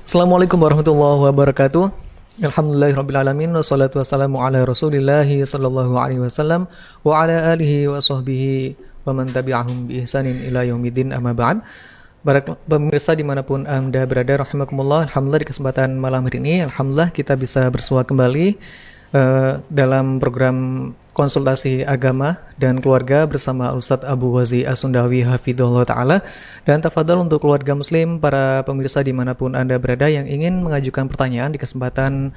Assalamualaikum warahmatullahi wabarakatuh. Alhamdulillahirrabbilalamin. Wassalatu wassalamu ala rasulillahi sallallahu alaihi wasallam wa ala alihi wa sahbihi wa man tabi'ahum bi ihsanin ila yaumiddin, amma ba'd. Pemirsa dimanapun Anda berada, rahimakumullah. Alhamdulillah di kesempatan malam hari ini, alhamdulillah kita bisa bersua kembali dalam program konsultasi agama dan keluarga bersama Ustadz Abu Ghazi As-Sundawi hafizahullah ta'ala. Dan tafadhol untuk keluarga muslim, para pemirsa dimanapun Anda berada yang ingin mengajukan pertanyaan di kesempatan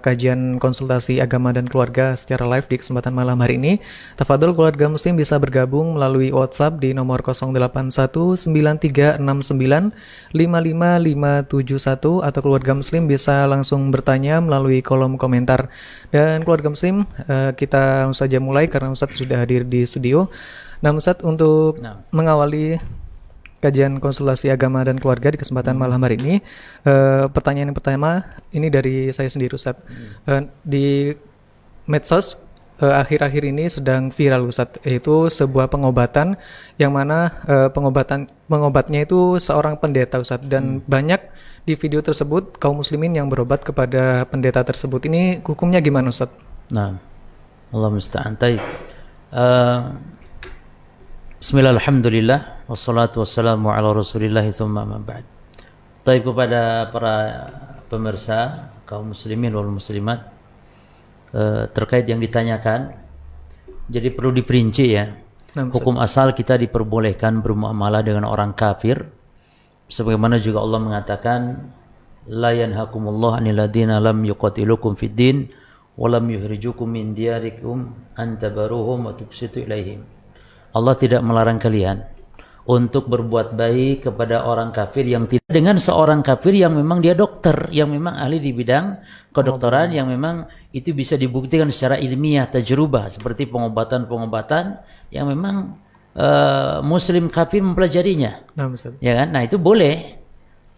kajian konsultasi agama dan keluarga secara live di kesempatan malam hari ini, tafadhol keluarga muslim bisa bergabung melalui WhatsApp di nomor 081939555571, atau keluarga muslim bisa langsung bertanya melalui kolom komentar. Dan keluarga muslim, kita langsung saja mulai karena Ustadz sudah hadir di studio. Nah Ustadz, untuk mengawali kajian konsultasi agama dan keluarga di kesempatan malam hari ini, pertanyaan yang pertama ini dari saya sendiri Ustadz. Di medsos akhir-akhir ini sedang viral Ustadz, yaitu sebuah pengobatan yang mana pengobatnya itu seorang pendeta Ustadz, dan banyak di video tersebut kaum muslimin yang berobat kepada pendeta tersebut. Ini hukumnya gimana Ustadz? Nah, Allah musta'an. Taib. Bismillah, alhamdulillah, wassalatu wassalamu ala rasulillah, thumma ma ba'd. Taib, kepada para pemirsa kaum muslimin wal muslimat, terkait yang ditanyakan, jadi perlu diperinci ya. Hukum asal kita diperbolehkan bermuamalah dengan orang kafir, sebagaimana juga Allah mengatakan, la yanhakumullah 'anil ladzina lam yuqatilukum fid din wa lam yukhrijukum min diyarikum an tabarruhum wa tuqsitu ilaihim. Allah tidak melarang kalian untuk berbuat baik kepada orang kafir yang tidak, dengan seorang kafir yang memang dia dokter, yang memang ahli di bidang kedokteran, yang memang itu bisa dibuktikan secara ilmiah, tajrubah, seperti pengobatan-pengobatan yang memang muslim kafir mempelajarinya. Ya kan? Nah, itu boleh.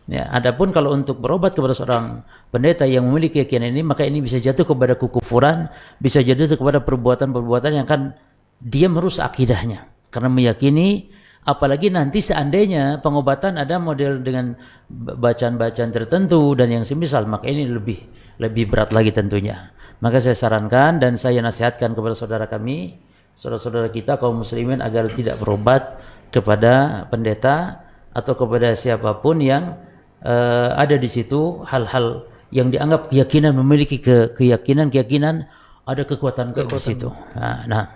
Ya, adapun kalau untuk berobat kepada seorang pendeta yang memiliki keyakinan ini, maka ini bisa jatuh kepada kekufuran, bisa jatuh kepada perbuatan-perbuatan yang akan dia merusak akidahnya, karena meyakini, apalagi nanti seandainya pengobatan ada model dengan bacaan-bacaan tertentu dan yang semisal, maka ini lebih berat lagi tentunya. Maka saya sarankan dan saya nasihatkan kepada saudara kami, saudara-saudara kita kaum muslimin, agar tidak berobat kepada pendeta atau kepada siapapun yang ada di situ hal-hal yang dianggap keyakinan, memiliki keyakinan ada kekuatan di situ. Nah,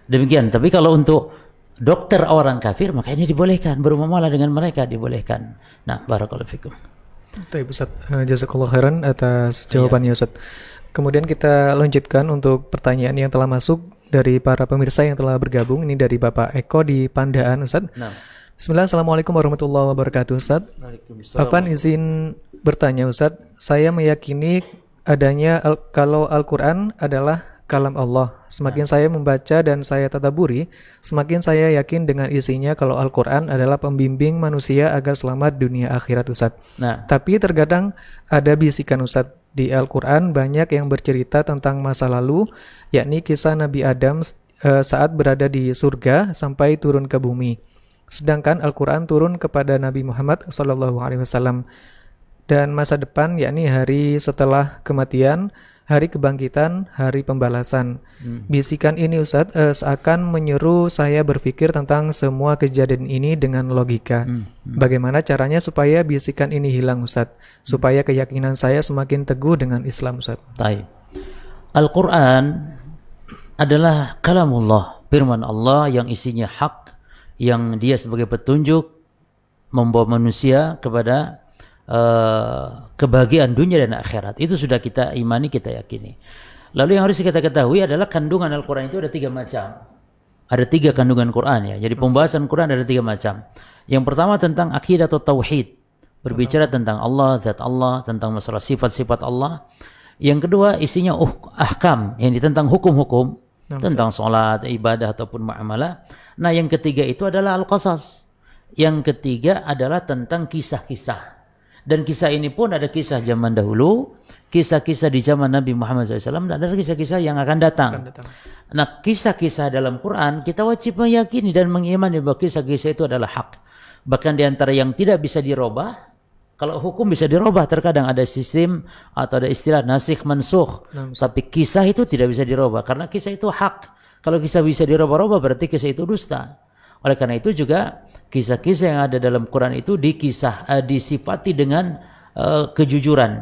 demikian. Tapi kalau untuk dokter orang kafir, maka ini dibolehkan, bermuamalah dengan mereka dibolehkan. Nah, barakallahu fikum. Baik Ustaz, jazakallahu khairan atas jawabannya Ustaz. Kemudian kita lanjutkan untuk pertanyaan yang telah masuk dari para pemirsa yang telah bergabung. Ini dari Bapak Eko di Pandaan Ustaz. Bismillah, assalamualaikum warahmatullahi wabarakatuh Ustaz. Afan izin bertanya Ustaz, saya meyakini adanya kalau Al-Quran adalah kalam Allah. Semakin saya membaca dan saya tadabburi, semakin saya yakin dengan isinya kalau Al-Quran adalah pembimbing manusia agar selamat dunia akhirat Ustaz. Tapi terkadang ada bisikan Ustaz, di Al-Quran banyak yang bercerita tentang masa lalu, yakni kisah Nabi Adam saat berada di surga sampai turun ke bumi. Sedangkan Al-Quran turun kepada Nabi Muhammad SAW, dan masa depan yakni hari setelah kematian, hari kebangkitan, hari pembalasan. Bisikan ini Ustaz seakan menyuruh saya berpikir tentang semua kejadian ini dengan logika. Bagaimana caranya supaya bisikan ini hilang Ustaz, supaya keyakinan saya semakin teguh dengan Islam Ustaz? Baik. Al-Quran adalah kalamullah, firman Allah yang isinya hak, yang dia sebagai petunjuk membawa manusia kepada kebahagiaan dunia dan akhirat. Itu sudah kita imani, kita yakini. Lalu yang harus kita ketahui adalah kandungan Al-Quran itu ada 3 macam. Ada 3 kandungan Quran ya. Jadi pembahasan Quran ada 3 macam. Yang pertama tentang akidah atau tauhid, berbicara tentang Allah, zat Allah, tentang masalah sifat-sifat Allah. Yang kedua isinya ahkam, yang tentang hukum-hukum, tentang sholat, ibadah ataupun muamalah. Nah, yang ketiga itu adalah al-qasas. Yang ketiga adalah tentang kisah-kisah. Dan kisah ini pun ada kisah zaman dahulu, kisah-kisah di zaman Nabi Muhammad SAW, dan ada kisah-kisah yang akan datang. Nah, kisah-kisah dalam Quran kita wajib meyakini dan mengimani bahwa kisah-kisah itu adalah hak. Bahkan di antara yang tidak bisa dirubah, kalau hukum bisa dirubah, terkadang ada sistem atau ada istilah nasikh mansukh. Tapi kisah itu tidak bisa dirubah karena kisah itu hak. Kalau kisah bisa dirubah-rubah berarti kisah itu dusta. Oleh karena itu juga kisah-kisah yang ada dalam Quran itu disifati dengan kejujuran,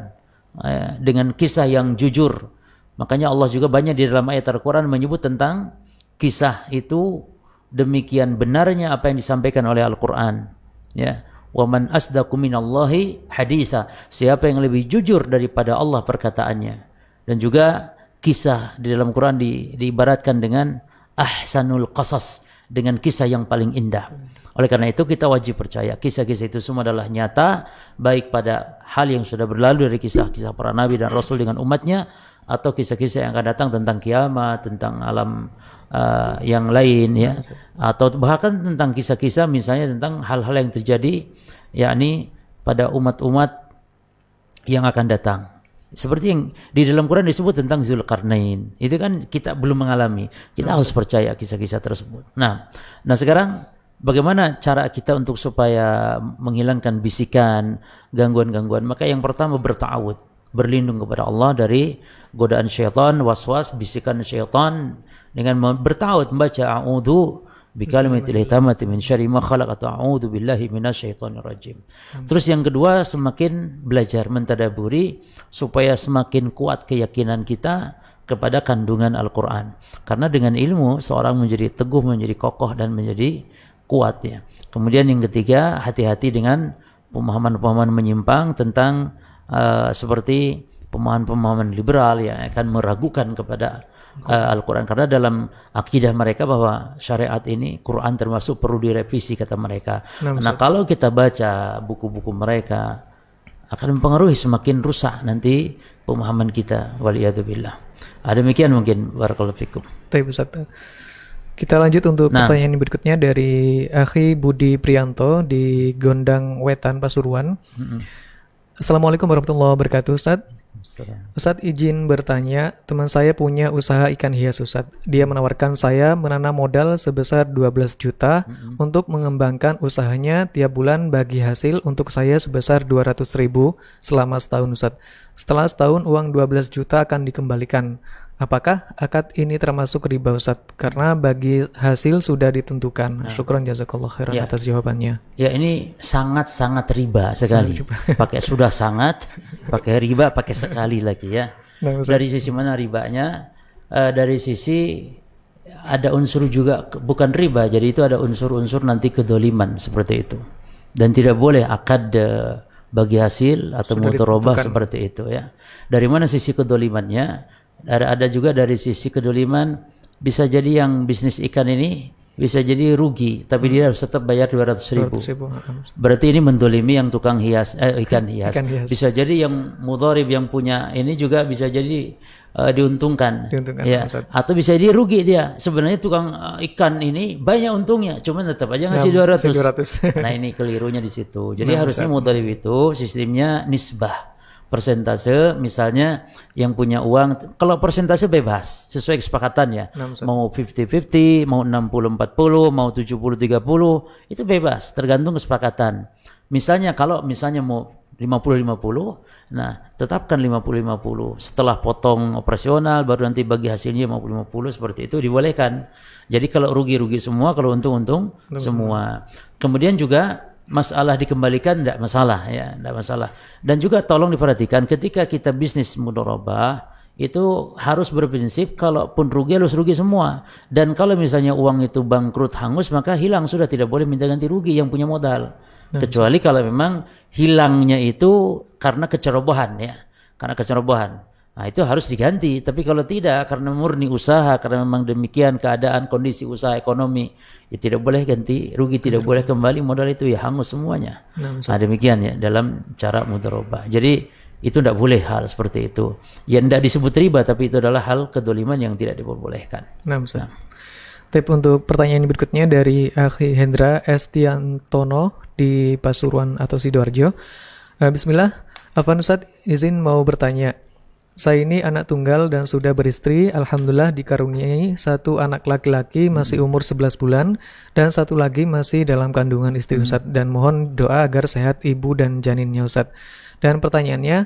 dengan kisah yang jujur. Makanya Allah juga banyak di dalam ayat Al-Quran menyebut tentang kisah itu demikian benarnya apa yang disampaikan oleh Al-Quran. Ya. Wa man asdaqu minallahi haditha. Siapa yang lebih jujur daripada Allah perkataannya. Dan juga kisah di dalam Quran diibaratkan dengan ahsanul qasas, dengan kisah yang paling indah. Oleh karena itu kita wajib percaya kisah-kisah itu semua adalah nyata, baik pada hal yang sudah berlalu dari kisah-kisah para nabi dan rasul dengan umatnya, atau kisah-kisah yang akan datang tentang kiamat, tentang alam yang lain, ya, atau bahkan tentang kisah-kisah misalnya tentang hal-hal yang terjadi yakni pada umat-umat yang akan datang. Seperti yang di dalam Quran disebut tentang Zulkarnain. Itu kan kita belum mengalami. Kita harus percaya kisah-kisah tersebut. Nah sekarang bagaimana cara kita untuk supaya menghilangkan bisikan, gangguan-gangguan? Maka yang pertama berta'awud, berlindung kepada Allah dari godaan syaitan, waswas, bisikan syaitan, dengan berta'awud, membaca a'udzu bikalimatil hitamati min syarri ma khalaq atau a'udzu billahi minasyaitonir rajim. Terus yang kedua, semakin belajar mentadaburi supaya semakin kuat keyakinan kita kepada kandungan Al-Qur'an. Karena dengan ilmu seorang menjadi teguh, menjadi kokoh dan menjadi kuat, ya. Kemudian yang ketiga, hati-hati dengan pemahaman-pemahaman menyimpang tentang seperti pemahaman-pemahaman liberal yang akan meragukan kepada Al-Quran, karena dalam akidah mereka bahwa syariat ini, Quran termasuk perlu direvisi, kata mereka. Nah kalau kita baca buku-buku mereka akan mempengaruhi, semakin rusak nanti pemahaman kita, waliyadzubillah. Demikian mungkin, barakallahu fikum. Baik Ustaz. Kita lanjut untuk pertanyaan berikutnya dari Akhi Budi Prianto di Gondang Wetan, Pasuruan. Assalamualaikum warahmatullahi wabarakatuh, Ustaz. Ustaz, izin bertanya, teman saya punya usaha ikan hias, Ustaz. Dia menawarkan saya menanam modal sebesar 12 juta untuk mengembangkan usahanya, tiap bulan bagi hasil untuk saya sebesar 200.000 selama setahun, Ustaz. Setelah setahun uang 12 juta akan dikembalikan. Apakah akad ini termasuk riba, Ustaz? Karena bagi hasil sudah ditentukan. Syukran jazakallah khairan atas jawabannya. Ya, ini sangat-sangat riba sekali. Pakai sudah sangat, pakai riba, pakai sekali lagi, ya. Dari sisi mana ribanya? Dari sisi ada unsur juga bukan riba, jadi itu ada unsur-unsur nanti kedoliman seperti itu. Dan tidak boleh akad bagi hasil atau mudharabah seperti itu, ya. Dari mana sisi kedolimannya? Ada juga dari sisi kedoliman, bisa jadi yang bisnis ikan ini bisa jadi rugi, tapi dia harus tetap bayar 200.000. Berarti ini mendolimi yang tukang hias, ikan hias. Bisa jadi yang mudharib yang punya ini juga bisa jadi diuntungkan, ya. Atau bisa jadi rugi dia. Sebenarnya tukang ikan ini banyak untungnya, cuman tetap aja ngasih 200. Nah ini kelirunya di situ. Jadi harusnya mudharib itu sistemnya nisbah, persentase. Misalnya yang punya uang, kalau persentase bebas sesuai kesepakatan, ya. Mau 50-50, mau 60-40, mau 70-30, itu bebas, tergantung kesepakatan. Misalnya kalau mau 50-50, nah tetapkan 50-50. Setelah potong operasional baru nanti bagi hasilnya 50-50, seperti itu dibolehkan. Jadi kalau rugi-rugi semua, kalau untung-untung semua. Kemudian juga masalah dikembalikan tidak masalah, ya, tidak masalah. Dan juga tolong diperhatikan ketika kita bisnis mudharabah itu harus berprinsip kalaupun rugi harus rugi semua. Dan kalau misalnya uang itu bangkrut, hangus, maka hilang, sudah tidak boleh minta ganti rugi yang punya modal. Kecuali kalau memang hilangnya itu karena kecerobohan, ya, karena kecerobohan. Nah itu harus diganti. Tapi kalau tidak, karena murni usaha, karena memang demikian keadaan kondisi usaha ekonomi, ya tidak boleh ganti rugi, tidak boleh kembali modal itu, ya hangus semuanya. Nah demikian, ya, dalam cara mudharabah. Jadi itu tidak boleh hal seperti itu. Ya tidak disebut riba, tapi itu adalah hal kedoliman yang tidak diperbolehkan. Tapi untuk pertanyaan berikutnya dari Akhi Hendra Estiantono di Pasuruan atau Sidoarjo. Bismillah, Afwan Ustaz, izin mau bertanya. Saya ini anak tunggal dan sudah beristri. Alhamdulillah dikaruniai satu anak laki-laki masih umur 11 bulan dan satu lagi masih dalam kandungan istri Ustadz. Dan mohon doa agar sehat ibu dan janinnya Ustadz. Dan pertanyaannya,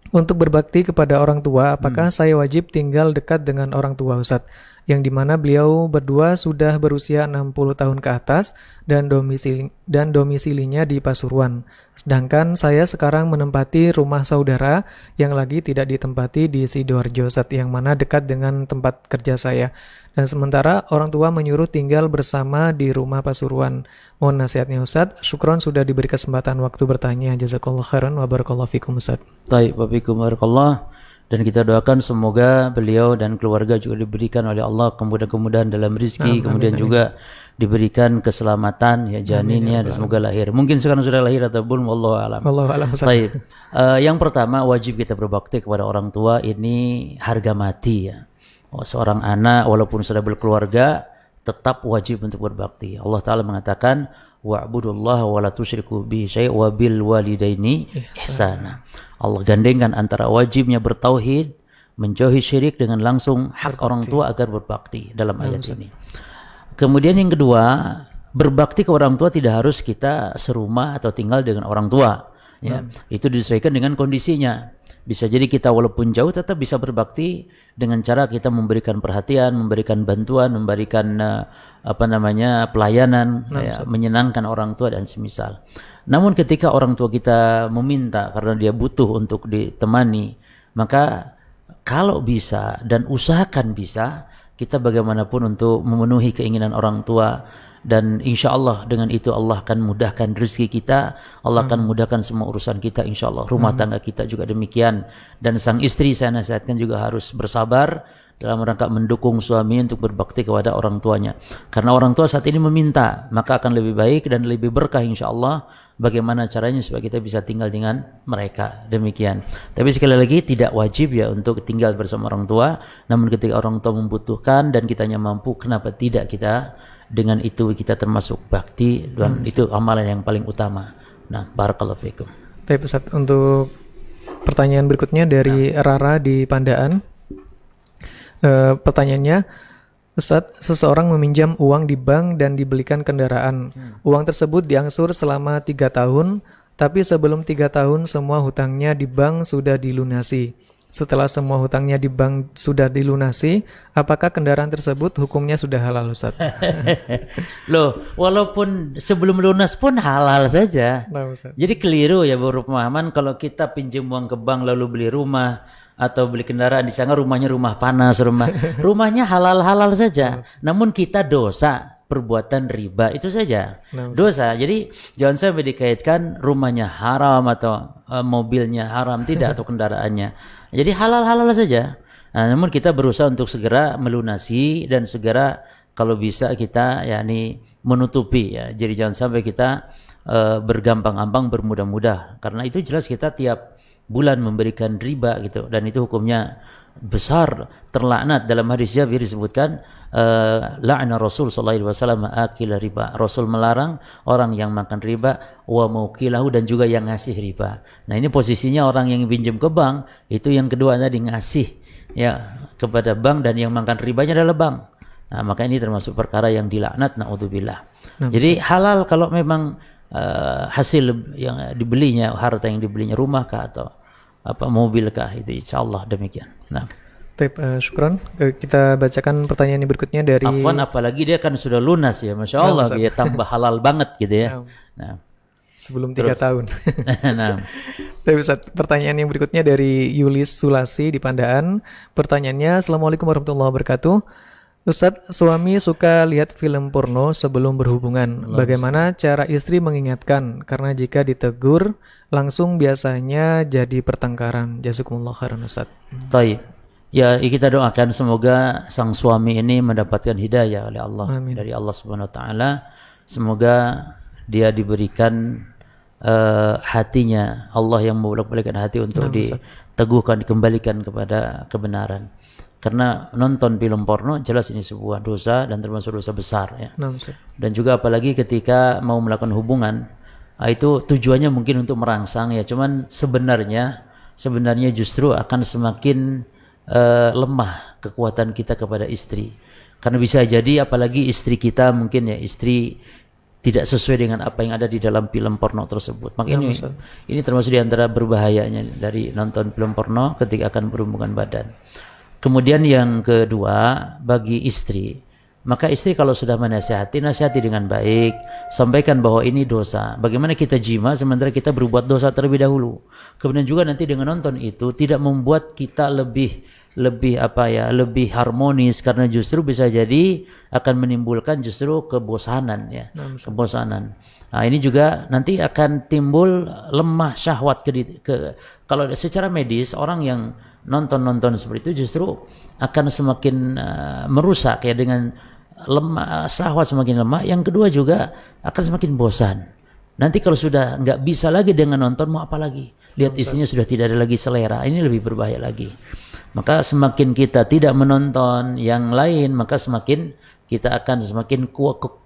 untuk berbakti kepada orang tua, apakah saya wajib tinggal dekat dengan orang tua Ustadz? Yang dimana beliau berdua sudah berusia 60 tahun ke atas dan domisilinya di Pasuruan. Sedangkan saya sekarang menempati rumah saudara yang lagi tidak ditempati di Sidoarjo, Ustadz, yang mana dekat dengan tempat kerja saya. Dan sementara orang tua menyuruh tinggal bersama di rumah Pasuruan. Mohon nasihatnya Ustadz. Syukron sudah diberi kesempatan waktu bertanya. Jazakallah khairan wa barakallahu fikum Ustadz. Taib, wabikum barakallah. Dan kita doakan semoga beliau dan keluarga juga diberikan oleh Allah kemudahan-kemudahan dalam rezeki, kemudian juga diberikan keselamatan ya janinnya dan semoga lahir. Mungkin sekarang sudah lahir atau belum, wallahu a'lam. Wallahu a'lam. Taib. Yang pertama, wajib kita berbakti kepada orang tua ini harga mati ya. Seorang anak walaupun sudah berkeluarga tetap wajib untuk berbakti. Allah Ta'ala mengatakan wa'budullaha wa la tusyriku bihi syai'an wa bil walidaini ihsana. Allah gandengkan antara wajibnya bertauhid, menjauhi syirik dengan langsung hak orang tua agar berbakti dalam ayat ini. Kemudian yang kedua, berbakti ke orang tua tidak harus kita serumah atau tinggal dengan orang tua. Ya, itu disesuaikan dengan kondisinya. Bisa jadi kita walaupun jauh tetap bisa berbakti dengan cara kita memberikan perhatian, memberikan bantuan, memberikan pelayanan, ya, menyenangkan orang tua dan semisal. Namun ketika orang tua kita meminta karena dia butuh untuk ditemani, maka kalau bisa dan usahakan bisa, kita bagaimanapun untuk memenuhi keinginan orang tua. Dan insya Allah dengan itu Allah akan mudahkan rezeki kita, Allah akan mudahkan semua urusan kita insya Allah. Rumah tangga kita juga demikian. Dan sang istri saya nasihatkan juga harus bersabar dalam rangka mendukung suami untuk berbakti kepada orang tuanya. Karena orang tua saat ini meminta, maka akan lebih baik dan lebih berkah insya Allah. Bagaimana caranya supaya kita bisa tinggal dengan mereka, demikian. Tapi sekali lagi tidak wajib ya untuk tinggal bersama orang tua. Namun ketika orang tua membutuhkan dan kitanya mampu, kenapa tidak kita dengan itu kita termasuk bakti dan itu amalan yang paling utama. Nah, barakallahu fikum. Baik Ustaz, untuk pertanyaan berikutnya dari Rara di Pandaan. Pertanyaannya, Ustaz, seseorang meminjam uang di bank dan dibelikan kendaraan. Uang tersebut diangsur selama 3 tahun, tapi sebelum 3 tahun semua hutangnya di bank sudah dilunasi. Setelah semua hutangnya di bank sudah dilunasi, apakah kendaraan tersebut hukumnya sudah halal, Ustaz? Loh, walaupun sebelum lunas pun halal saja. Nah, Ustaz. Jadi keliru ya baru pemahaman kalau kita pinjam uang ke bank lalu beli rumah atau beli kendaraan, disangka rumahnya rumah panas, rumahnya halal-halal saja. Namun kita dosa perbuatan riba itu saja. Dosa. Jadi jangan sampai dikaitkan rumahnya haram atau mobilnya haram, tidak, atau kendaraannya. Jadi halal-halal saja. Nah, namun kita berusaha untuk segera melunasi dan segera kalau bisa kita yakni menutupi ya. Jadi jangan sampai kita bergampang-gampang bermudah-mudah, karena itu jelas kita tiap bulan memberikan riba gitu, dan itu hukumnya besar, terlaknat. Dalam hadis Jabir disebutkan la'na Rasul sallallahu alaihi wasallam akil riba. Rasul melarang orang yang makan riba wa maukilahu, dan juga yang ngasih riba. Nah, ini posisinya orang yang pinjam ke bank, itu yang kedua tadi ngasih ya kepada bank, dan yang makan ribanya adalah bank. Nah, maka ini termasuk perkara yang dilaknat, naudzubillah. Jadi halal kalau memang hasil yang dibelinya, harta yang dibelinya rumah kah atau mobil kah, itu insyaallah demikian. Nah, syukran. Kita bacakan pertanyaan berikutnya dari Afwan, apalagi dia kan sudah lunas ya, masya Allah, dia tambah halal banget gitu ya. Nah, sebelum 3 tahun. Nah, tapi Ustaz, pertanyaan yang berikutnya dari Yulis Sulasi di Pandaan. Pertanyaannya, Assalamualaikum warahmatullahi wabarakatuh. Ustadz, suami suka lihat film porno sebelum berhubungan. Bagaimana cara istri mengingatkan? Karena jika ditegur, langsung biasanya jadi pertengkaran. Jazakumullah khairan, Ustadz. Taib. Ya, kita doakan semoga sang suami ini mendapatkan hidayah oleh Allah. Amin. Dari Allah Subhanahu wa taala. Semoga dia diberikan hatinya, Allah yang membolak-balikkan hati untuk diteguhkan, dikembalikan kepada kebenaran. Karena nonton film porno jelas ini sebuah dosa dan termasuk dosa besar ya. Dan juga apalagi ketika mau melakukan hubungan, itu tujuannya mungkin untuk merangsang ya. Cuman sebenarnya sebenarnya justru akan semakin lemah kekuatan kita kepada istri. Karena bisa jadi apalagi istri kita mungkin ya istri tidak sesuai dengan apa yang ada di dalam film porno tersebut. Maka ini termasuk di antara berbahayanya dari nonton film porno ketika akan berhubungan badan. Kemudian yang kedua, bagi istri, maka istri kalau sudah menasihati, nasihati dengan baik, sampaikan bahwa ini dosa. Bagaimana kita jima sementara kita berbuat dosa terlebih dahulu. Kemudian juga nanti dengan nonton itu tidak membuat kita lebih harmonis, karena justru bisa jadi akan menimbulkan justru kebosanan ya. Kebosanan. Nah, ini juga nanti akan timbul lemah syahwat kalau secara medis orang yang nonton seperti itu justru akan semakin merusak ya, dengan lemah, syahwat semakin lemah. Yang kedua juga akan semakin bosan. Nanti kalau sudah nggak bisa lagi dengan nonton, mau apa lagi? Lihat istrinya sudah tidak ada lagi selera. Ini lebih berbahaya lagi. Maka semakin kita tidak menonton yang lain, maka semakin kita akan semakin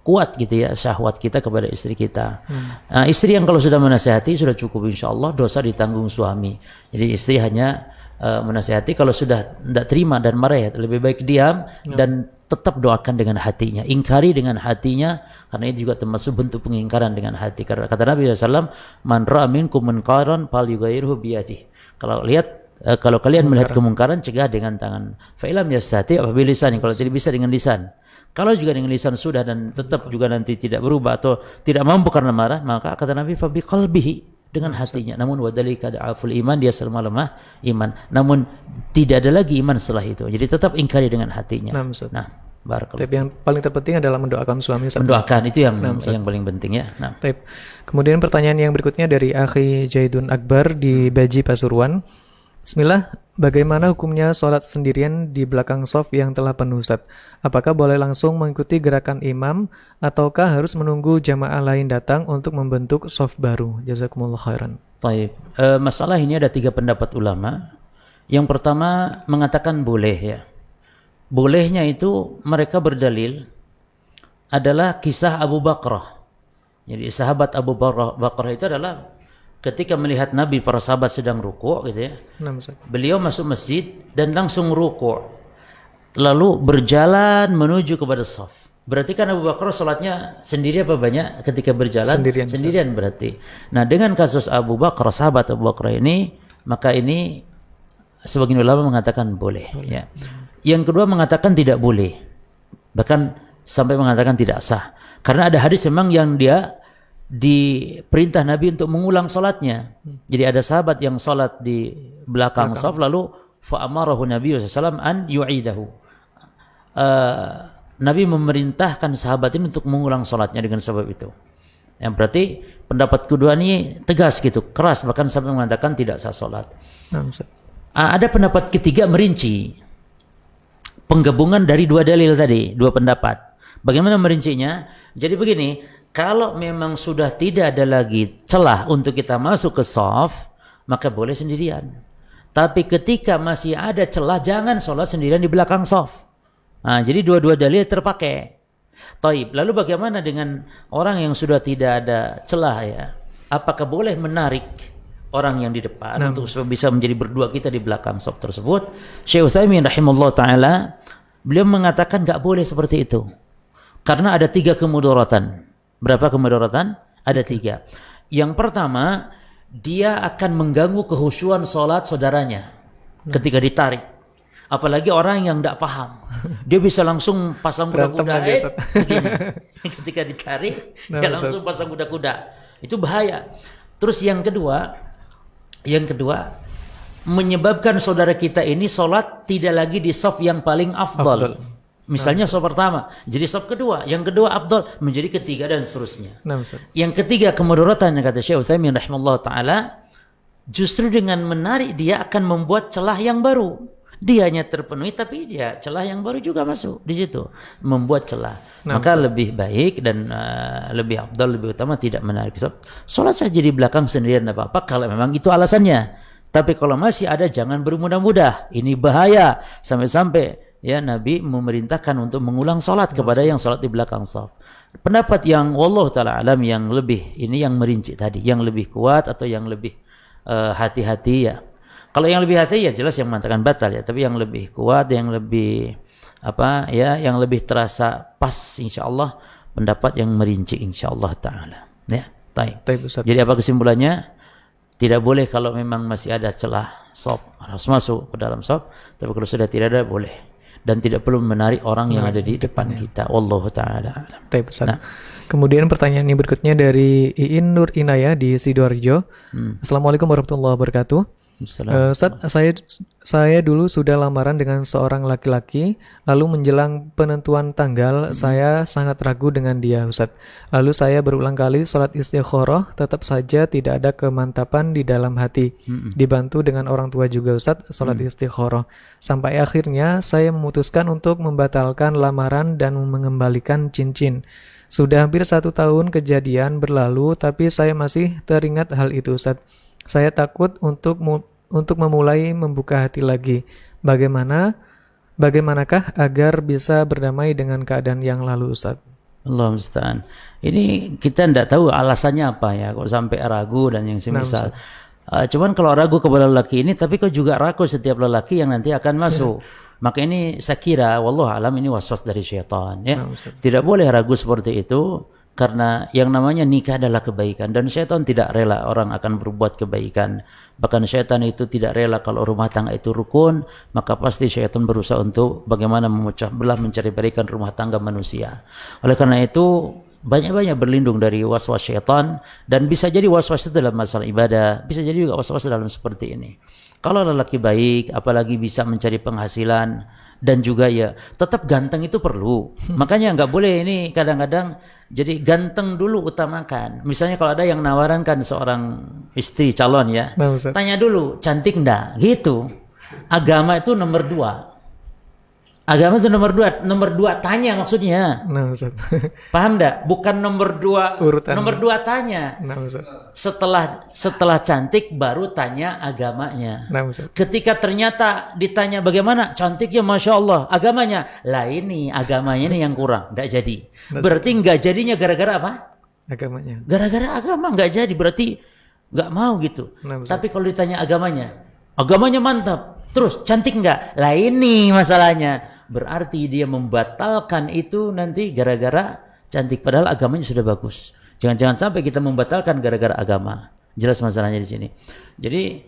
kuat gitu ya syahwat kita kepada istri kita. Nah, istri yang kalau sudah menasihati sudah cukup, insya Allah dosa ditanggung suami. Jadi istri hanya menasihati, kalau sudah tidak terima dan marah ya lebih baik diam dan tetap doakan dengan hatinya, ingkari dengan hatinya, karena itu juga termasuk bentuk pengingkaran dengan hati. Karena kata Nabi SAW, man ra'a minkum munkaran falyughayyirhu biyadihi. Kalau kalian melihat kemungkaran, cegah dengan tangan. Fa ilam yastati' fa bilisani. Kalau tidak bisa dengan lisan. Kalau juga dengan lisan sudah dan tetap juga nanti tidak berubah atau tidak mampu karena marah, maka kata Nabi fa biqalbihi, dengan hatinya. Namun wadalika da'aful iman, dia lemah iman. Namun tidak ada lagi iman setelah itu. Jadi tetap ingkari dengan hatinya. Nah, barakallahu. Tapi yang paling terpenting adalah mendoakan suami. Mendoakan itu yang paling penting ya. Nah. Kemudian pertanyaan yang berikutnya dari Akhi Jaidun Akbar di Baji Pasuruan. Bismillah, bagaimana hukumnya sholat sendirian di belakang shaf yang telah penuh Ustaz? Apakah boleh langsung mengikuti gerakan imam ataukah harus menunggu jamaah lain datang untuk membentuk shaf baru? Jazakumullah khairan. Baik, masalah ini ada 3 pendapat ulama. Yang pertama mengatakan boleh ya. Bolehnya itu mereka berdalil adalah kisah Abu Bakrah. Jadi sahabat Abu Bakrah itu adalah ketika melihat Nabi, para sahabat sedang rukuk gitu ya. Beliau masuk masjid dan langsung rukuk. Lalu berjalan menuju kepada shaf. Berarti kan Abu Bakar salatnya sendiri apa banyak ketika berjalan? Sendirian berarti. Nah, dengan kasus Abu Bakar, sahabat Abu Bakar ini, maka ini sebagian ulama mengatakan boleh. Ya. Yang kedua mengatakan tidak boleh. Bahkan sampai mengatakan tidak sah. Karena ada hadis memang yang dia diperintah Nabi untuk mengulang salatnya. Jadi ada sahabat yang salat di belakang shaf lalu fa'amarahu Nabi SAW an yu'idahu. Nabi memerintahkan sahabat ini untuk mengulang salatnya dengan sebab itu. Yang berarti pendapat kedua ini tegas gitu, keras, bahkan sampai mengatakan tidak sah salat. Ada pendapat ketiga merinci. Penggabungan dari 2 dalil tadi, 2 pendapat. Bagaimana merincinya? Jadi begini, kalau memang sudah tidak ada lagi celah untuk kita masuk ke shaf, maka boleh sendirian. Tapi ketika masih ada celah, jangan sholat sendirian di belakang shaf. Nah, jadi 2 dalil terpakai. Taib. Lalu bagaimana dengan orang yang sudah tidak ada celah ya? Apakah boleh menarik orang yang di depan untuk bisa menjadi berdua kita di belakang shaf tersebut? Syekh Utsaimin rahimahullah taala beliau mengatakan enggak boleh seperti itu. Karena ada 3 kemudaratan. Berapa kemudaratan? Ada 3. Yang pertama, dia akan mengganggu kehusyuan sholat saudaranya ketika ditarik. Apalagi orang yang tidak paham, dia bisa langsung pasang kuda-kuda. Ketika ditarik, dia langsung pasang kuda-kuda. Itu bahaya. Terus yang kedua, menyebabkan saudara kita ini sholat tidak lagi di shaf yang paling afdal. Misalnya shaf pertama, jadi shaf kedua, yang kedua afdal menjadi ketiga dan seterusnya. Yang ketiga kemudaratan yang kata Syekh Utsaimin rahimahullah taala, justru dengan menarik dia akan membuat celah yang baru. Dianya terpenuhi tapi dia celah yang baru juga masuk di situ, membuat celah. Maka lebih baik dan lebih afdal, lebih utama tidak menarik. Salat saja di belakang sendirian tidak apa-apa kalau memang itu alasannya. Tapi kalau masih ada jangan bermudah-mudah. Ini bahaya sampai-sampai ya Nabi memerintahkan untuk mengulang salat kepada yang salat di belakang shaf. Pendapat yang wallahu taala alam yang lebih ini yang merinci tadi, yang lebih kuat atau yang lebih hati-hati ya. Kalau yang lebih hati ya jelas yang mengatakan batal ya, tapi yang lebih kuat, yang lebih apa ya, yang lebih terasa pas insyaallah pendapat yang merinci insyaallah taala. Ya, baik. Jadi apa kesimpulannya? Tidak boleh kalau memang masih ada celah shop, harus masuk ke dalam shop, tapi kalau sudah tidak ada boleh. Dan tidak perlu menarik orang yang ada di depan kita. Wallahu taala alam. Nah. Kemudian pertanyaan yang berikutnya dari Iin Nur Inaya di Sidoarjo. Assalamualaikum warahmatullahi wabarakatuh. Ustaz, saya dulu sudah lamaran dengan seorang laki-laki, lalu menjelang penentuan tanggal, saya sangat ragu dengan dia, Ustaz. Lalu saya berulang kali sholat istikharah, tetap saja tidak ada kemantapan di dalam hati. Dibantu dengan orang tua juga, Ustaz, sholat istikharah. Sampai akhirnya saya memutuskan untuk membatalkan lamaran dan mengembalikan cincin. Sudah hampir 1 tahun kejadian berlalu, tapi saya masih teringat hal itu, Ustaz. Saya takut untuk memulai membuka hati lagi. Bagaimanakah agar bisa berdamai dengan keadaan yang lalu, Ustaz? Allah musta'an. Ini kita tidak tahu alasannya apa ya, kok sampai ragu dan yang semisal. Cuman kalau ragu kepada lelaki ini, tapi kok juga ragu setiap lelaki yang nanti akan masuk. Maka ini saya kira, wallahu alam, ini waswas dari syaitan. Ya. Tidak boleh ragu seperti itu. Karena yang namanya nikah adalah kebaikan, dan syaitan tidak rela orang akan berbuat kebaikan. Bahkan syaitan itu tidak rela kalau rumah tangga itu rukun, maka pasti syaitan berusaha untuk bagaimana memecah belah, mencari berikan rumah tangga manusia. Oleh karena itu banyak-banyak berlindung dari was-was syaitan, dan bisa jadi was-was itu dalam masalah ibadah, bisa jadi juga was-was dalam seperti ini. Kalau lelaki baik, apalagi bisa mencari penghasilan, dan juga ya tetap ganteng itu perlu. Makanya nggak boleh ini kadang-kadang jadi ganteng dulu utamakan. Misalnya kalau ada yang nawarankan seorang istri calon ya, tanya dulu cantik enggak gitu. Agama itu nomor 2. Agama itu nomor 2 tanya maksudnya. Paham enggak? Bukan nomor 2 urutan. Nomor 2 tanya. Setelah cantik baru tanya agamanya. Ketika ternyata ditanya bagaimana cantiknya, masya Allah, agamanya lah, ini agamanya ini yang kurang, enggak jadi. Berarti enggak jadinya gara-gara apa? Agamanya. Gara-gara agama enggak jadi, berarti enggak mau gitu. Tapi kalau ditanya agamanya mantap, terus cantik enggak? Lah ini masalahnya. Berarti dia membatalkan itu nanti gara-gara cantik, padahal agamanya sudah bagus. Jangan sampai kita membatalkan gara-gara agama. Jelas masalahnya di sini. Jadi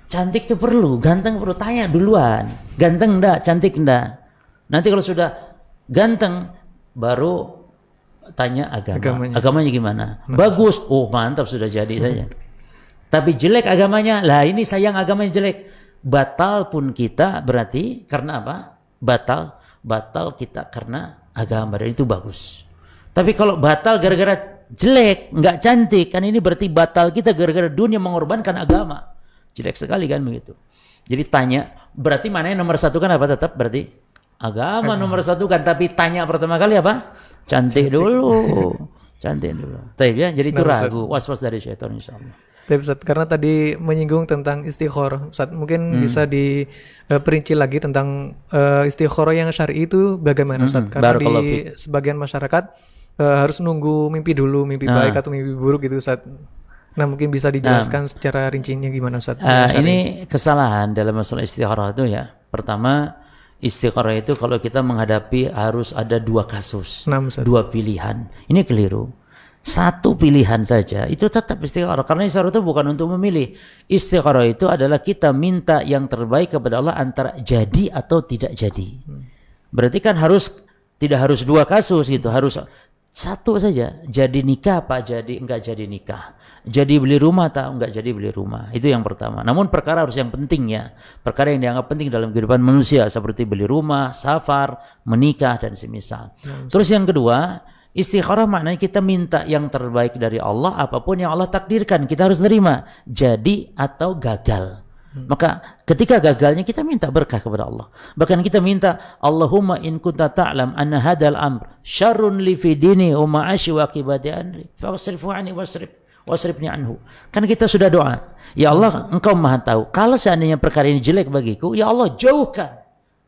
cantik itu perlu, ganteng perlu, tanya duluan. Ganteng enggak, cantik enggak. Nanti kalau sudah ganteng baru tanya agamanya gimana? Bagus. Oh, mantap, sudah jadi saja. Tapi jelek agamanya, lah ini sayang agamanya jelek. Batal pun kita berarti karena apa? Batal kita karena agama, dan itu bagus. Tapi kalau batal gara-gara jelek, nggak cantik, kan ini berarti batal kita gara-gara dunia mengorbankan agama. Jelek sekali kan begitu. Jadi tanya, berarti mana yang nomor 1 kan apa? Tetap berarti agama nomor 1 kan, tapi tanya pertama kali apa? Cantik dulu. Tapi ya, jadi itu ragu, was-was dari syaitan insyaallah. Tapi Ustaz, karena tadi menyinggung tentang istikharah, Ustaz, mungkin bisa diperinci lagi tentang istikharah yang syar'i itu bagaimana, Ustaz? Karena di sebagian masyarakat harus nunggu mimpi dulu, mimpi baik atau mimpi buruk gitu, Ustaz. Nah, mungkin bisa dijelaskan secara rincinya gimana, Ustaz? Ini kesalahan dalam masalah istikharah itu ya. Pertama, istikharah itu kalau kita menghadapi harus ada 2 kasus, 2 pilihan. Ini keliru. 1 pilihan saja itu tetap istikharah, karena istikharah itu bukan untuk memilih. Istikharah itu adalah kita minta yang terbaik kepada Allah antara jadi atau tidak jadi. Berarti kan tidak harus 2 kasus gitu, harus 1 saja. Jadi nikah apa jadi enggak jadi nikah, jadi beli rumah atau enggak jadi beli rumah. Itu yang pertama. Namun perkara harus yang penting ya, perkara yang dianggap penting dalam kehidupan manusia seperti beli rumah, safar, menikah dan semisal. Terus yang kedua, istikharah maknanya kita minta yang terbaik dari Allah, apapun yang Allah takdirkan kita harus terima, jadi atau gagal. Maka ketika gagalnya kita minta berkah kepada Allah. Bahkan kita minta, Allahumma in kunta ta'lam anna hadal amr syarrun li fi dini wa ma'ashi wa akibati amri faghsirfu anni wasrifni anhu. Kan kita sudah doa, ya Allah, engkau maha tahu, kalau seandainya perkara ini jelek bagiku, ya Allah jauhkan,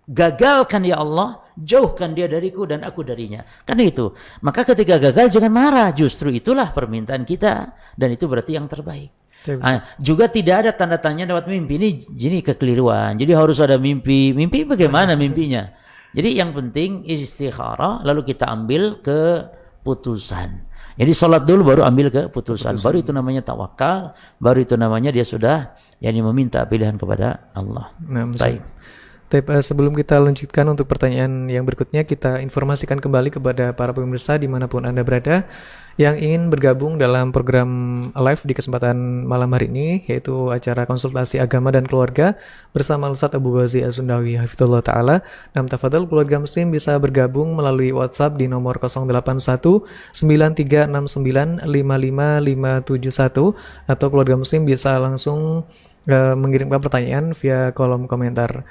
gagalkan ya Allah, jauhkan dia dariku dan aku darinya. Kan itu. Maka ketika gagal jangan marah, justru itulah permintaan kita, dan itu berarti yang terbaik. Juga tidak ada tanda tanya lewat mimpi. Ini kekeliruan. Jadi harus ada mimpi. Mimpi bagaimana mimpinya? Jadi yang penting istikharah, lalu kita ambil keputusan. Jadi sholat dulu baru ambil keputusan. Baru itu namanya tawakal. Baru itu namanya dia sudah meminta pilihan kepada Allah. Baik. Sebelum kita lanjutkan untuk pertanyaan yang berikutnya, kita informasikan kembali kepada para pemirsa dimanapun Anda berada yang ingin bergabung dalam program live di kesempatan malam hari ini, yaitu acara konsultasi agama dan keluarga bersama Ustadz Abu Ghazi As-Sundawi Hafizullah Ta'ala. Tafadhol keluarga muslim bisa bergabung melalui WhatsApp di nomor 081 9369 55571, atau keluarga muslim bisa langsung mengirimkan pertanyaan via kolom komentar.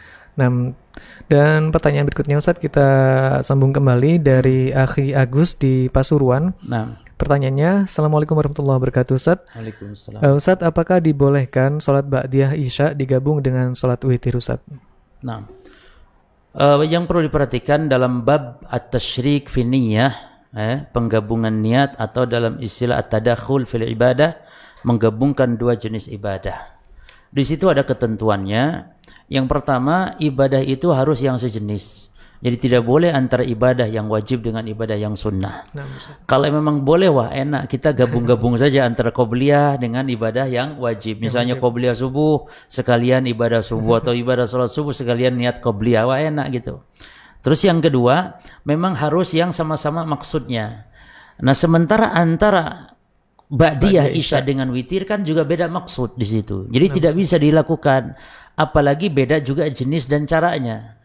Dan pertanyaan berikutnya Ustadz, kita sambung kembali dari Akhi Agus di Pasuruan. Pertanyaannya, Assalamualaikum warahmatullahi wabarakatuh Ustadz. Waalaikumsalam. Ustadz, apakah dibolehkan sholat ba'diyah isya digabung dengan sholat witir Ustadz? Yang perlu diperhatikan dalam bab at-tasyrik fi niyyah, penggabungan niat, atau dalam istilah at-tadakhul fil ibadah, menggabungkan dua jenis ibadah. Di situ ada ketentuannya. Yang pertama, ibadah itu harus yang sejenis. Jadi tidak boleh antara ibadah yang wajib dengan ibadah yang sunnah. Kalau memang boleh, wah enak, kita gabung-gabung saja antara qobliyah dengan ibadah yang wajib. Misalnya qobliyah subuh sekalian ibadah subuh, atau ibadah sholat subuh sekalian niat qobliyah, wah enak gitu. Terus yang kedua, memang harus yang sama-sama maksudnya. Nah, sementara antara ba'diyah isya dengan witir kan juga beda maksud di situ. Jadi tidak bisa dilakukan. Apalagi beda juga jenis dan caranya.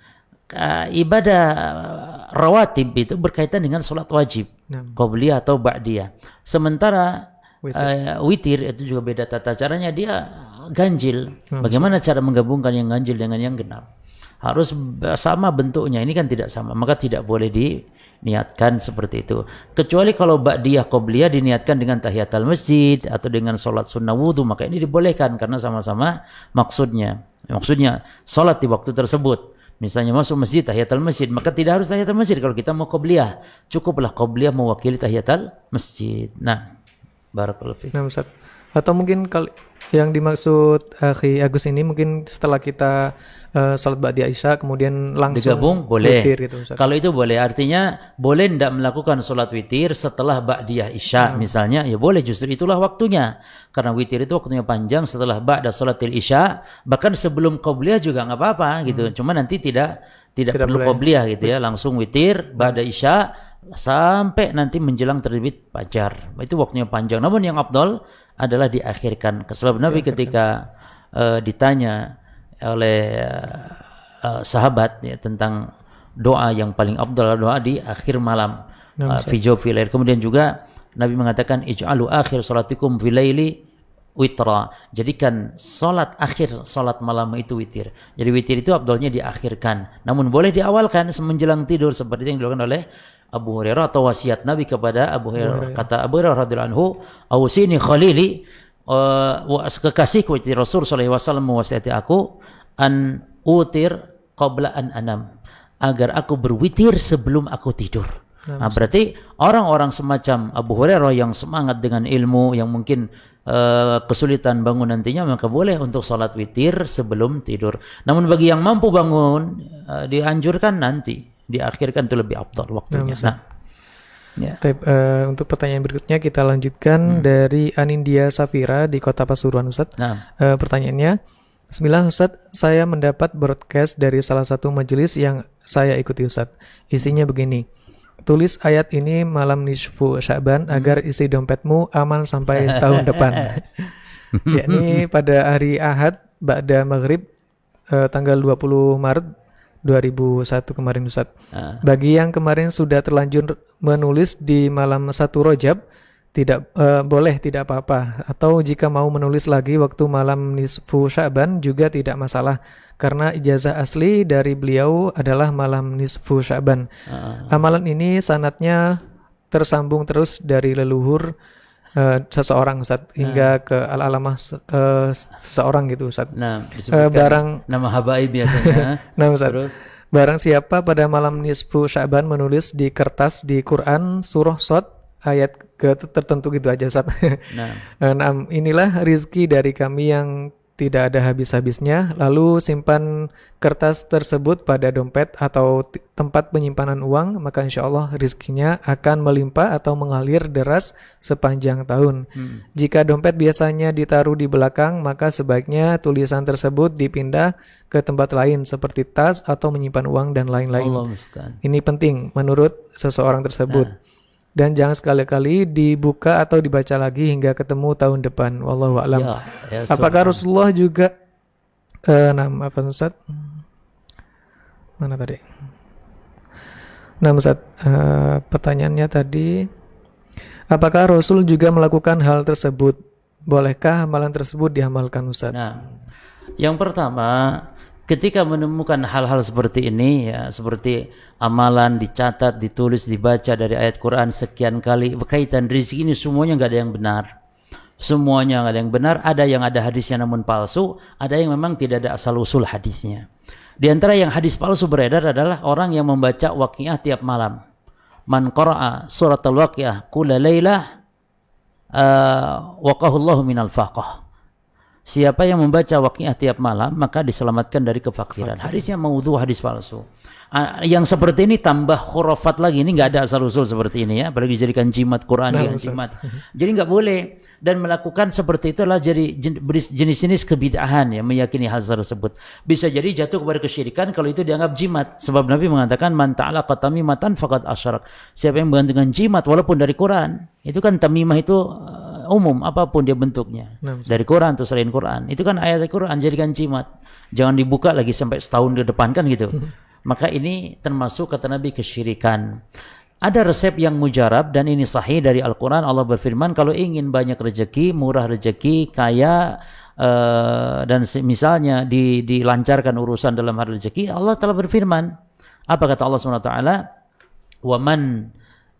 Ibadah rawatib itu berkaitan dengan sholat wajib, qobliyah atau ba'diyah. Sementara witir itu juga beda tata caranya, dia ganjil. Bagaimana cara menggabungkan yang ganjil dengan yang genap? Harus sama bentuknya, ini kan tidak sama, maka tidak boleh diniatkan seperti itu. Kecuali kalau ba'diyah qobliyah diniatkan dengan tahiyatul masjid atau dengan sholat sunnah wudhu, maka ini dibolehkan karena sama-sama maksudnya. Maksudnya sholat di waktu tersebut. Misalnya masuk masjid, tahiyatul masjid, maka tidak harus tahiyatul masjid kalau kita mau qobliyah. Cukuplah qobliyah mewakili tahiyatul masjid. Barakallahu fiik. Ustaz. Atau mungkin yang dimaksud Akhi Agus ini mungkin setelah kita sholat ba'diyah isya kemudian langsung digabung, boleh. Witir gitu, Ustaz. Kalau itu boleh, artinya boleh tidak melakukan sholat witir setelah ba'diyah isya misalnya, ya boleh, justru itulah waktunya. Karena witir itu waktunya panjang setelah ba'da sholatil isya, bahkan sebelum qobliyah juga nggak apa-apa gitu. Cuma nanti tidak perlu qobliyah gitu ya, langsung witir ba'da isya sampai nanti menjelang terbit fajar. Itu waktunya panjang. Namun yang afdal adalah diakhirkan. Sebab Nabi ketika ditanya oleh sahabat ya, tentang doa yang paling afdal, doa di akhir malam, fi jawfil lail. Kemudian juga Nabi mengatakan ij'alu akhir salatikum fil laili witra. Jadikan salat akhir salat malam itu witir. Jadi witir itu afdalnya diakhirkan. Namun boleh diawalkan menjelang tidur seperti yang dilakukan oleh Abu Hurairah, atau wasiat Nabi kepada Abu Hurairah. Kata Abu Hurairah radhiyallahu anhu, "Awsini khalili, kekasihku Rasul sallallahu alaihi wasallam mewasiati aku an utir qabla an anam, agar aku berwitir sebelum aku tidur." Nah, berarti orang-orang semacam Abu Hurairah yang semangat dengan ilmu, yang mungkin kesulitan bangun nantinya, maka boleh untuk salat witir sebelum tidur. Namun bagi yang mampu bangun, dianjurkan nanti diakhirkan, itu lebih afdal waktunya. Untuk pertanyaan berikutnya kita lanjutkan dari Anindya Safira di Kota Pasuruan, Ustaz. Pertanyaannya, Bismillah Ustaz, saya mendapat broadcast dari salah satu majelis yang saya ikuti Ustaz. Isinya begini: tulis ayat ini malam nisfu Sya'ban agar isi dompetmu aman sampai tahun depan. Yakni pada hari Ahad ba'da maghrib tanggal 20 Maret 2001 kemarin Ustaz. Bagi yang kemarin sudah terlanjur menulis di malam 1 Rajab, tidak boleh, tidak apa-apa. Atau jika mau menulis lagi waktu malam nisfu Sya'ban juga tidak masalah, karena ijazah asli dari beliau adalah malam nisfu Sya'ban. Amalan ini sanadnya tersambung terus dari leluhur seseorang Ustaz hingga ke al-alamah seseorang gitu Ustaz. Barang nama habaib biasanya. Ustaz. Terus barang siapa pada malam nisfu Sya'ban menulis di kertas di Quran surah Shad ayat tertentu gitu aja, Ustaz. Nah, Nah, inilah rizki dari kami yang tidak ada habis-habisnya, lalu simpan kertas tersebut pada dompet atau tempat penyimpanan uang, maka insya Allah rizkinya akan melimpah atau mengalir deras sepanjang tahun. Jika dompet biasanya ditaruh di belakang, maka sebaiknya tulisan tersebut dipindah ke tempat lain seperti tas atau menyimpan uang dan lain-lain. Allah musta'an. Ini penting menurut seseorang tersebut. Dan jangan sekali-kali dibuka atau dibaca lagi hingga ketemu tahun depan. Wallahu a'lam. Ya, Apakah Rasulullah juga apa Ustaz? Mana tadi? Nah, Ustaz, pertanyaannya tadi, apakah Rasul juga melakukan hal tersebut? Bolehkah amalan tersebut diamalkan, Ustaz? Nah, yang pertama, ketika menemukan hal-hal seperti ini, ya, seperti amalan dicatat, ditulis, dibaca dari ayat Quran sekian kali berkaitan rezeki, ini semuanya nggak ada yang benar. Semuanya nggak ada yang benar. Ada yang ada hadisnya namun palsu, ada yang memang tidak ada asal usul hadisnya. Di antara yang hadis palsu beredar adalah orang yang membaca waqiah tiap malam. Man qara'a suratul waqiah kulla lailah waqahullahu minal faqah. Siapa yang membaca waqiah tiap malam maka diselamatkan dari kefakiran. Hadisnya maudhu, hadis palsu. Yang seperti ini tambah khurafat lagi. Ini nggak ada asal usul seperti ini ya. Apalagi dijadikan jimat Quran dengan jimat. Jadi nggak boleh. Dan melakukan seperti itu adalah jadi jenis-jenis kebid'ahan ya, meyakini hal tersebut. Bisa jadi jatuh kepada kesyirikan kalau itu dianggap jimat. Sebab Nabi mengatakan man ta'alaqa tamimatan faqad asyrak. Siapa yang menggantungkan jimat walaupun dari Quran, itu kan tamimah itu umum apapun dia bentuknya. Dari Quran atau selain Quran. Itu kan ayat Quran, jadikan jimat. Jangan dibuka lagi sampai setahun ke depan kan gitu. Maka ini termasuk kata Nabi kesyirikan. Ada resep yang mujarab dan ini sahih dari Al-Quran. Allah berfirman kalau ingin banyak rezeki, murah rezeki, kaya, dan misalnya dilancarkan urusan dalam hal rezeki, Allah telah berfirman. Apa kata Allah SWT? Wa man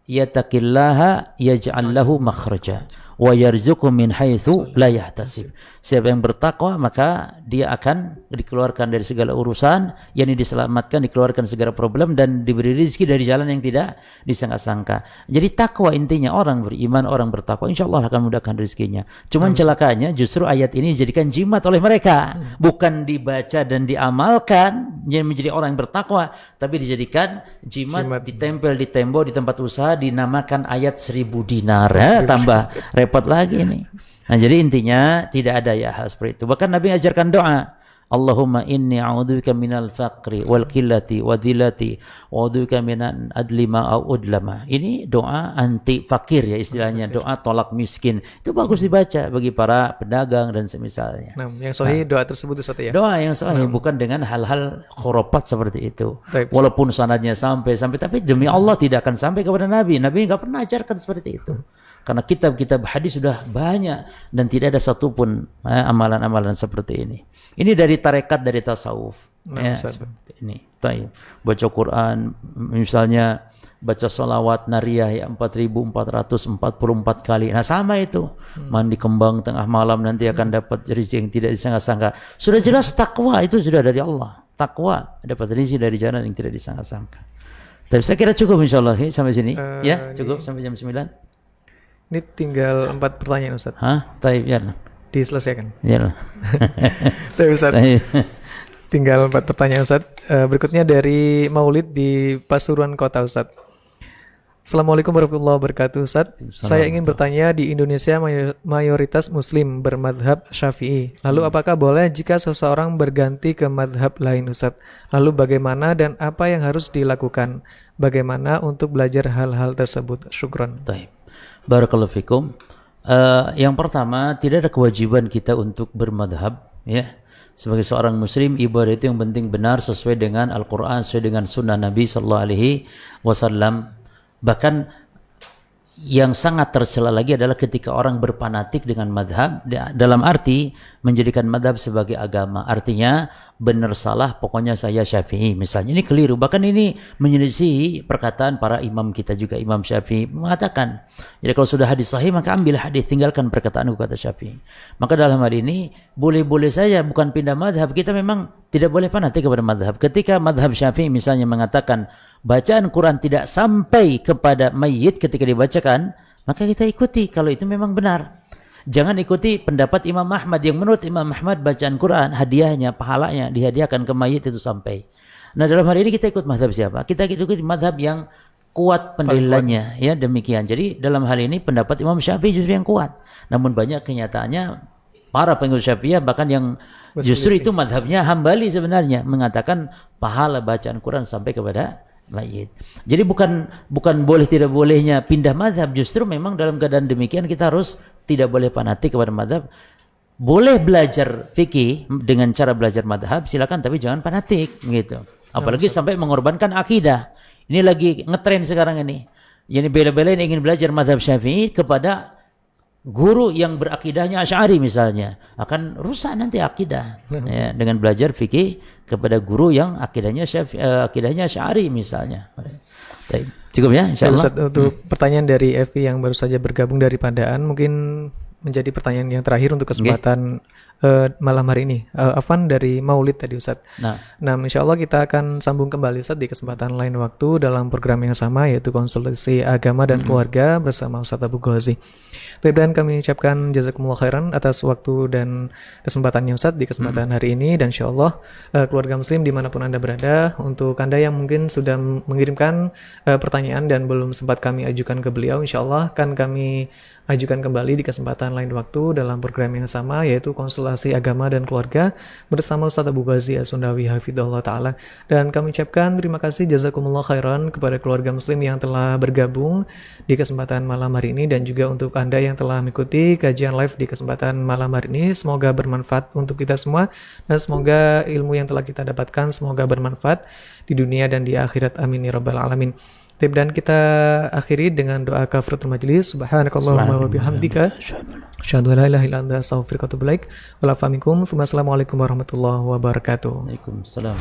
yattaqillaha yaj'al lahu makhraja wa yarzuqhu min haitsu la yahtasib. Siapa yang bertakwa maka dia akan dikeluarkan dari segala urusan, yakni diselamatkan, dikeluarkan segala problem dan diberi rezeki dari jalan yang tidak disangka-sangka. Jadi takwa intinya, orang beriman, orang bertakwa insyaallah akan mudahkan rezekinya. Cuman celakanya justru ayat ini dijadikan jimat oleh mereka, bukan dibaca dan diamalkan menjadi orang yang bertakwa, tapi dijadikan jimat. Ditempel di tembok, di tempat usaha, dinamakan ayat 1000 dinar. Tambah repot lagi ini. Nah, jadi intinya tidak ada ya hal seperti itu. Bahkan Nabi ajarkan doa. Allahumma inni a'udzubika minal faqri wal qillati wa dhillati wa a'udzubika minan adli ma au udlama. Ini doa anti fakir ya istilahnya, doa tolak miskin. Itu bagus dibaca bagi para pedagang dan semisalnya. Nah, yang sahih doa tersebut Ustaz ya. Doa yang sahih bukan dengan hal-hal khurafat seperti itu. Walaupun sanadnya sampai tapi demi Allah tidak akan sampai kepada Nabi. Nabi enggak pernah ajarkan seperti itu. Karena kitab-kitab hadis sudah banyak dan tidak ada satupun amalan-amalan seperti ini. Ini dari tarekat, dari tasawuf. Seperti ini. Baca Quran, misalnya baca salawat nariyah ya 4.444 kali. Nah sama itu. Mandi kembang tengah malam nanti akan dapat rezeki yang tidak disangka-sangka. Sudah jelas takwa itu sudah dari Allah. Takwa dapat rezeki dari jalan yang tidak disangka-sangka. Tapi saya kira cukup insyaallah sampai sini. Ya cukup sampai jam 9. Ini tinggal 4 pertanyaan Ustaz. Taib ya. Diselesaikan. Ya. Taib Ustaz. Tinggal 4 pertanyaan Ustaz. Berikutnya dari Maulid di Pasuruan Kota Ustaz. Assalamualaikum warahmatullahi wabarakatuh Ustaz. Saya ingin bertanya, di Indonesia mayoritas muslim bermadhab Syafi'i. Lalu apakah boleh jika seseorang berganti ke madhab lain Ustaz? Lalu bagaimana dan apa yang harus dilakukan? Bagaimana untuk belajar hal-hal tersebut? Syukron. Taib. Barakallahu fikum. Yang pertama, tidak ada kewajiban kita untuk bermadhab ya. Sebagai seorang muslim, ibadah itu yang penting benar sesuai dengan Al-Quran, sesuai dengan sunnah Nabi SAW. Bahkan yang sangat tercela lagi adalah ketika orang berfanatik dengan madhab, dalam arti menjadikan madhab sebagai agama. Artinya benar salah pokoknya saya Syafi'i misalnya. Ini keliru. Bahkan ini menyelisihi perkataan para imam kita juga. Imam Syafi'i mengatakan, jadi kalau sudah hadis sahih maka ambil hadis, tinggalkan perkataan kata Syafi'i. Maka dalam hal ini boleh-boleh saja bukan pindah madhab. Kita memang tidak boleh fanatik kepada madhab. Ketika madhab Syafi'i misalnya mengatakan bacaan Quran tidak sampai kepada mayit ketika dibacakan, maka kita ikuti kalau itu memang benar. Jangan ikuti pendapat Imam Ahmad yang menurut Imam Ahmad bacaan Quran hadiahnya, pahalanya dihadiahkan ke mayit itu sampai. Nah dalam hal ini kita ikut mazhab siapa? Kita ikuti mazhab yang kuat pendalilannya, ya demikian. Jadi dalam hal ini pendapat Imam Syafi'i justru yang kuat. Namun banyak kenyataannya para pengikut Syafi'iyah bahkan yang justru itu mazhabnya Hambali sebenarnya mengatakan pahala bacaan Quran sampai kepada mayit. Jadi bukan boleh tidak bolehnya pindah mazhab, justru memang dalam keadaan demikian kita harus tidak boleh fanatik kepada mazhab. Boleh belajar fikih dengan cara belajar mazhab silakan, tapi jangan fanatik gitu. Apalagi sampai mengorbankan akidah. Ini lagi ngetren sekarang ini. Jadi bela-belain ingin belajar mazhab Syafi'i kepada guru yang berakidahnya Asy'ari misalnya, akan rusak nanti akidah. Ya, dengan belajar fikih kepada guru yang akidahnya Asy'ari misalnya. Baik. Cukup ya insyaallah. Untuk pertanyaan dari Evi yang baru saja bergabung dari Pandaan, mungkin menjadi pertanyaan yang terakhir untuk kesempatan malam hari ini. Afan dari Maulid tadi Ustaz. Nah, insya Allah kita akan sambung kembali Ustaz di kesempatan lain waktu dalam program yang sama, yaitu konsultasi agama dan keluarga bersama Ustaz Abu Ghazi. Dan kami ucapkan jazakumullah khairan atas waktu dan kesempatannya Ustaz di kesempatan hari ini, dan insya Allah keluarga muslim dimanapun Anda berada, untuk Anda yang mungkin sudah mengirimkan pertanyaan dan belum sempat kami ajukan ke beliau, insya Allah akan kami ajukan kembali di kesempatan lain waktu dalam program yang sama, yaitu konsultasi agama dan keluarga bersama Ustaz Abu Ghazi As-Sundawi hafidhahullah ta'ala. Dan kami ucapkan terima kasih jazakumullah khairan kepada keluarga muslim yang telah bergabung di kesempatan malam hari ini, dan juga untuk Anda yang telah mengikuti kajian live di kesempatan malam hari ini. Semoga bermanfaat untuk kita semua, dan semoga ilmu yang telah kita dapatkan semoga bermanfaat di dunia dan di akhirat, amin ya rabbal alamin. Dan kita akhiri dengan doa kafaratul majlis. Subhanakallahumma wa bihamdika asyhadu an la ilaha illa anta astaghfiruka wa atubu ilaik. Wa la faminkum. Assalamualaikum warahmatullahi wabarakatuh. Waalaikumsalam.